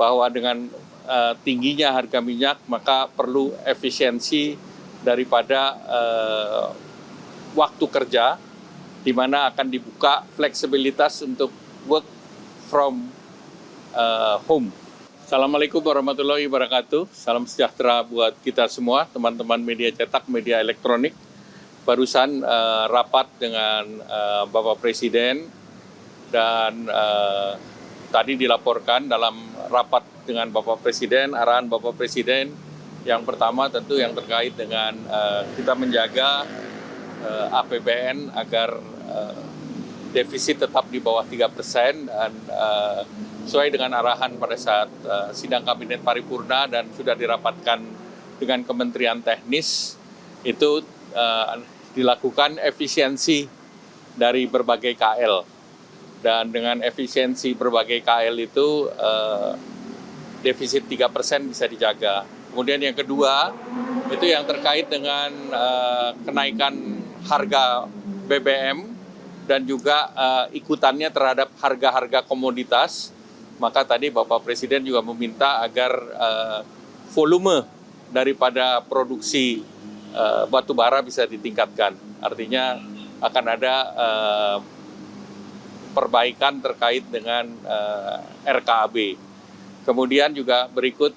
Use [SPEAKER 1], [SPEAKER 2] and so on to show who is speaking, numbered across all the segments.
[SPEAKER 1] bahwa dengan tingginya harga minyak maka perlu efisiensi daripada waktu kerja, di mana akan dibuka fleksibilitas untuk work from home. Assalamualaikum warahmatullahi wabarakatuh. Salam sejahtera buat kita semua, teman-teman media cetak, media elektronik. Barusan rapat dengan Bapak Presiden dan tadi dilaporkan dalam rapat dengan Bapak Presiden, arahan Bapak Presiden yang pertama tentu yang terkait dengan kita menjaga APBN agar defisit tetap di bawah 3% dan sesuai dengan arahan pada saat sidang kabinet paripurna dan sudah dirapatkan dengan Kementerian Teknis, itu dilakukan efisiensi dari berbagai KL. Dan dengan efisiensi berbagai KL itu defisit 3% bisa dijaga. Kemudian yang kedua, itu yang terkait dengan kenaikan harga BBM dan juga ikutannya terhadap harga-harga komoditas. Maka tadi Bapak Presiden juga meminta agar volume daripada produksi batu bara bisa ditingkatkan. Artinya akan ada perbaikan terkait dengan RKAB. Kemudian juga berikut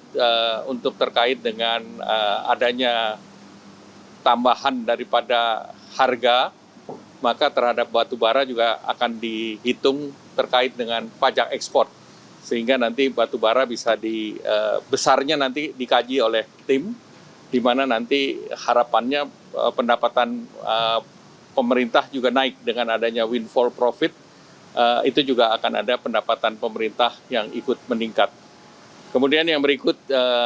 [SPEAKER 1] untuk terkait dengan adanya tambahan daripada harga, maka terhadap batu bara juga akan dihitung terkait dengan pajak ekspor. Sehingga nanti batu bara bisa besarnya nanti dikaji oleh tim, di mana nanti harapannya pendapatan pemerintah juga naik dengan adanya windfall profit. Itu juga akan ada pendapatan pemerintah yang ikut meningkat. Kemudian yang berikut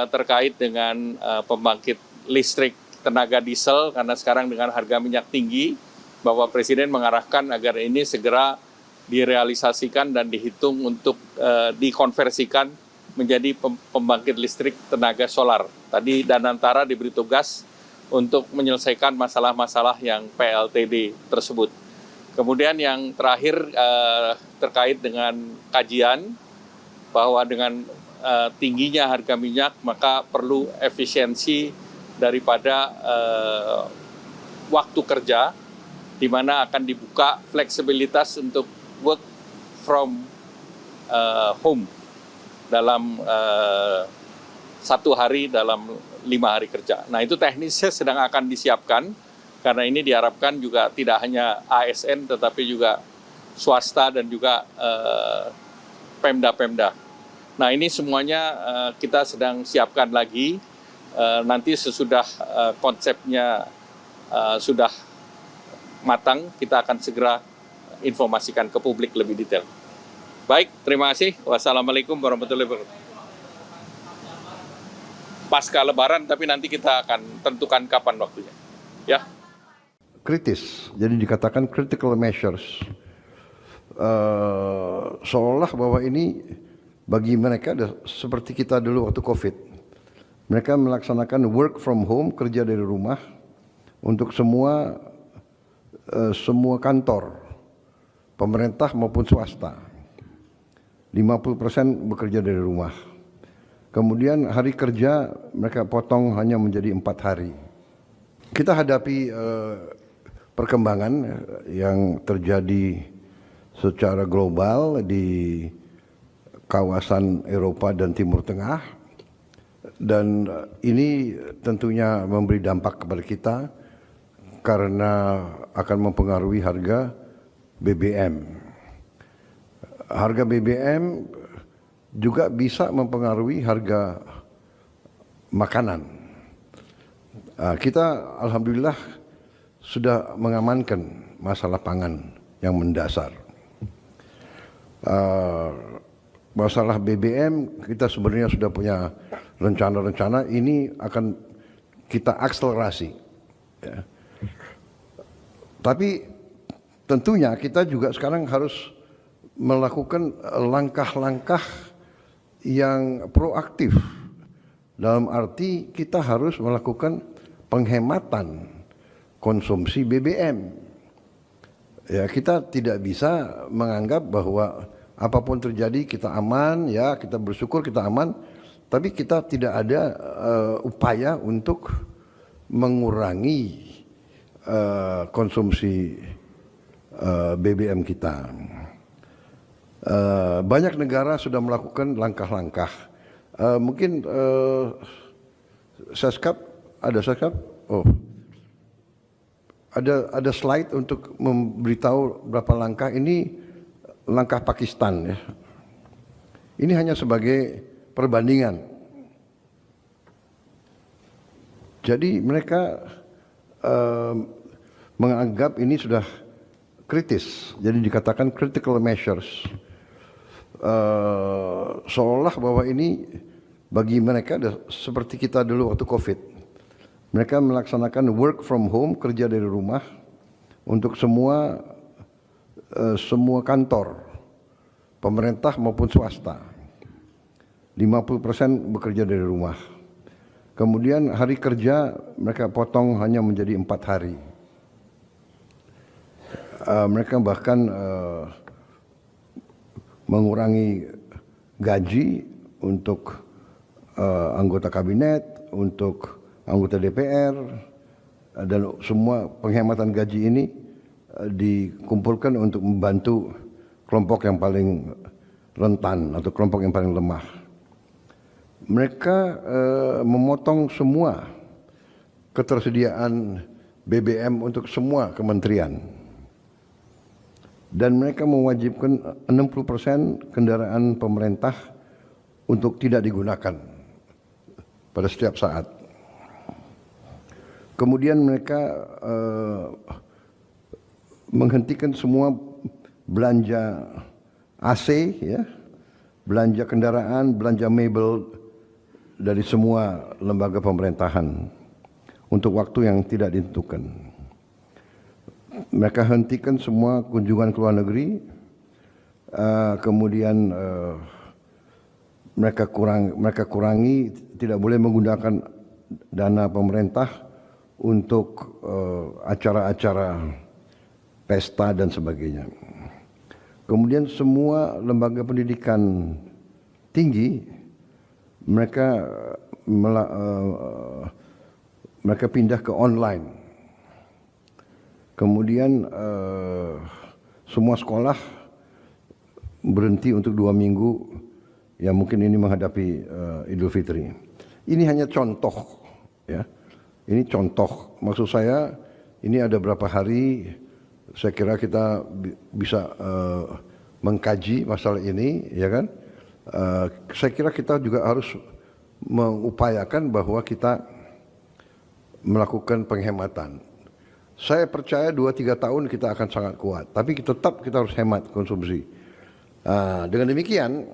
[SPEAKER 1] terkait dengan pembangkit listrik tenaga diesel, karena sekarang dengan harga minyak tinggi, Bapak Presiden mengarahkan agar ini segera direalisasikan dan dihitung untuk dikonversikan menjadi pembangkit listrik tenaga solar. Tadi Danantara diberi tugas untuk menyelesaikan masalah-masalah yang PLTD tersebut. Kemudian yang terakhir terkait dengan kajian bahwa dengan tingginya harga minyak maka perlu efisiensi daripada waktu kerja, di mana akan dibuka fleksibilitas untuk work from home dalam 1 hari dalam 5 hari kerja. Nah itu teknisnya sedang akan disiapkan. Karena ini diharapkan juga tidak hanya ASN tetapi juga swasta dan juga Pemda-Pemda. Nah ini semuanya kita sedang siapkan lagi. Nanti sesudah konsepnya sudah matang, kita akan segera informasikan ke publik lebih detail. Baik, terima kasih. Wassalamualaikum warahmatullahi wabarakatuh. Pasca Lebaran, tapi nanti kita akan tentukan kapan waktunya. Ya.
[SPEAKER 2] Kritis, jadi dikatakan critical measures, seolah bahwa ini bagi mereka seperti kita dulu waktu COVID, mereka melaksanakan work from home, kerja dari rumah untuk semua kantor, pemerintah maupun swasta, 50% bekerja dari rumah. Kemudian hari kerja mereka potong hanya menjadi 4 hari. Kita hadapi perkembangan yang terjadi secara global di kawasan Eropa dan Timur Tengah, dan ini tentunya memberi dampak kepada kita karena akan mempengaruhi harga BBM. Harga BBM juga bisa mempengaruhi harga makanan. Kita alhamdulillah sudah mengamankan masalah pangan yang mendasar. Masalah BBM kita sebenarnya sudah punya rencana-rencana, ini akan kita akselerasi. Ya. Tapi tentunya kita juga sekarang harus melakukan langkah-langkah yang proaktif. Dalam arti kita harus melakukan penghematan konsumsi BBM. Ya, kita tidak bisa menganggap bahwa apapun terjadi kita aman, ya kita bersyukur kita aman, tapi kita tidak ada upaya untuk mengurangi konsumsi BBM kita. Banyak negara sudah melakukan langkah-langkah. Mungkin Seskap, ada Seskap? Oh, ada slide untuk memberitahu berapa langkah. Ini langkah Pakistan ya. Ini hanya sebagai perbandingan. Jadi mereka menganggap ini sudah kritis. Jadi dikatakan critical measures. Seolah bahwa ini bagi mereka seperti kita dulu waktu COVID. Mereka melaksanakan work from home, kerja dari rumah untuk semua kantor, pemerintah maupun swasta. 50% bekerja dari rumah. Kemudian hari kerja mereka potong hanya menjadi 4 hari. Mereka bahkan mengurangi gaji untuk anggota kabinet, untuk anggota DPR, dan semua penghematan gaji ini dikumpulkan untuk membantu kelompok yang paling rentan atau kelompok yang paling lemah. Mereka memotong semua ketersediaan BBM untuk semua kementerian. Dan mereka mewajibkan 60% kendaraan pemerintah untuk tidak digunakan pada setiap saat. Kemudian mereka menghentikan semua belanja AC, ya, belanja kendaraan, belanja mebel dari semua lembaga pemerintahan untuk waktu yang tidak ditentukan. Mereka hentikan semua kunjungan ke luar negeri, kemudian mereka kurangi, tidak boleh menggunakan dana pemerintah untuk acara-acara pesta dan sebagainya. Kemudian semua lembaga pendidikan tinggi mereka pindah ke online. Kemudian semua sekolah berhenti untuk 2 minggu. Ya mungkin ini menghadapi Idul Fitri. Ini hanya contoh, ya. Ini contoh. Maksud saya ini ada berapa hari. Saya kira kita bisa mengkaji masalah ini, ya kan? Saya kira kita juga harus mengupayakan bahwa kita melakukan penghematan. Saya percaya 2-3 tahun kita akan sangat kuat, tapi tetap kita harus hemat konsumsi. Dengan demikian,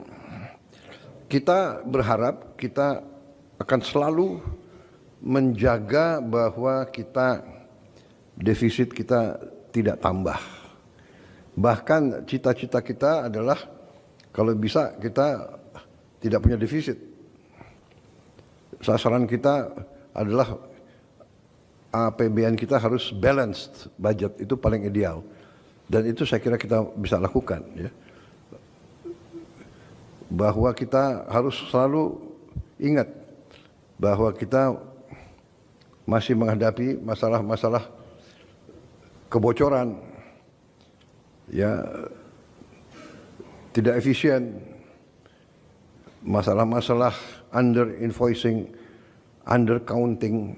[SPEAKER 2] kita berharap kita akan selalu menjaga bahwa defisit kita tidak tambah. Bahkan cita-cita kita adalah kalau bisa kita tidak punya defisit. Sasaran kita adalah APBN kita harus balanced budget, itu paling ideal. Dan itu saya kira kita bisa lakukan, ya. Bahwa kita harus selalu ingat bahwa kita masih menghadapi masalah-masalah kebocoran, ya, tidak efisien, masalah-masalah under invoicing, under counting,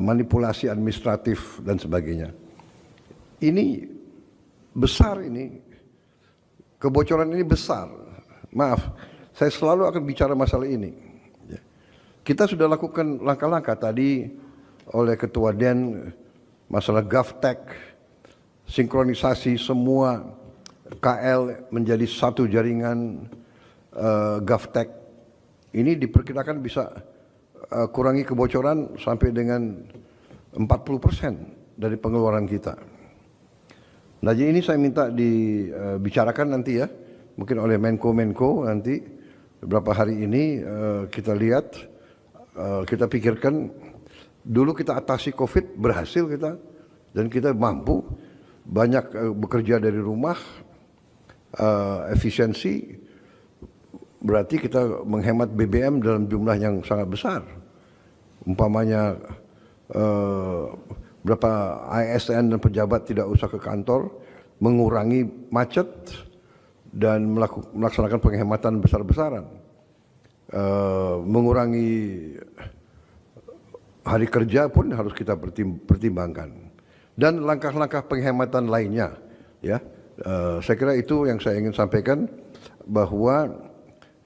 [SPEAKER 2] manipulasi administratif dan sebagainya. Ini besar, ini kebocoran ini besar. Maaf, saya selalu akan bicara masalah ini. Kita sudah lakukan langkah-langkah tadi oleh Ketua Den, masalah GovTech, sinkronisasi semua KL menjadi satu jaringan GovTech. Ini diperkirakan bisa kurangi kebocoran sampai dengan 40% dari pengeluaran kita. Nah, jadi ini saya minta dibicarakan nanti, ya, mungkin oleh Menko nanti beberapa hari ini. Kita lihat, kita pikirkan. Dulu kita atasi COVID, berhasil kita, dan kita mampu banyak bekerja dari rumah, efisiensi, berarti kita menghemat BBM dalam jumlah yang sangat besar. Umpamanya berapa ASN dan pejabat tidak usah ke kantor, mengurangi macet dan melaksanakan penghematan besar-besaran, mengurangi hari kerja pun harus kita pertimbangkan, dan langkah-langkah penghematan lainnya. Ya, saya kira itu yang saya ingin sampaikan, bahwa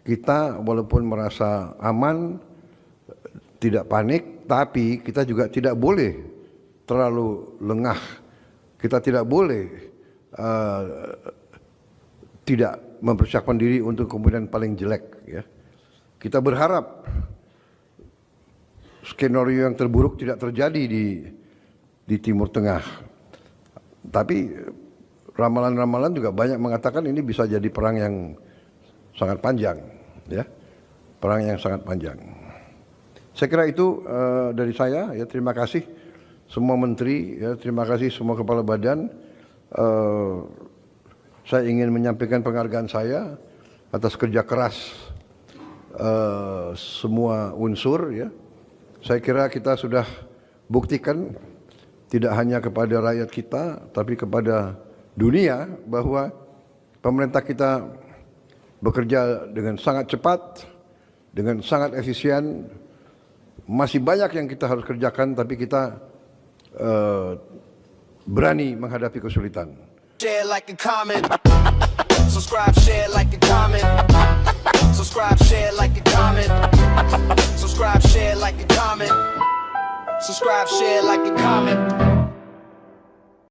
[SPEAKER 2] kita walaupun merasa aman, tidak panik, tapi kita juga tidak boleh terlalu lengah. Kita tidak boleh tidak mempersiapkan diri untuk kemudian paling jelek. Ya, kita berharap skenario yang terburuk tidak terjadi di Timur Tengah. Tapi ramalan-ramalan juga banyak mengatakan ini bisa jadi perang yang sangat panjang, ya, perang yang sangat panjang. Saya kira itu dari saya. Ya, terima kasih semua menteri, ya, terima kasih semua kepala badan. Saya ingin menyampaikan penghargaan saya atas kerja keras semua unsur. Ya, saya kira kita sudah buktikan tidak hanya kepada rakyat kita, tapi kepada dunia, bahwa pemerintah kita bekerja dengan sangat cepat, dengan sangat efisien. Masih banyak yang kita harus kerjakan, tapi kita berani menghadapi kesulitan.
[SPEAKER 3] Share like a comment. Subscribe, share like a comment. Subscribe, share like a comment. Subscribe, share like a comment. Subscribe, share like a comment.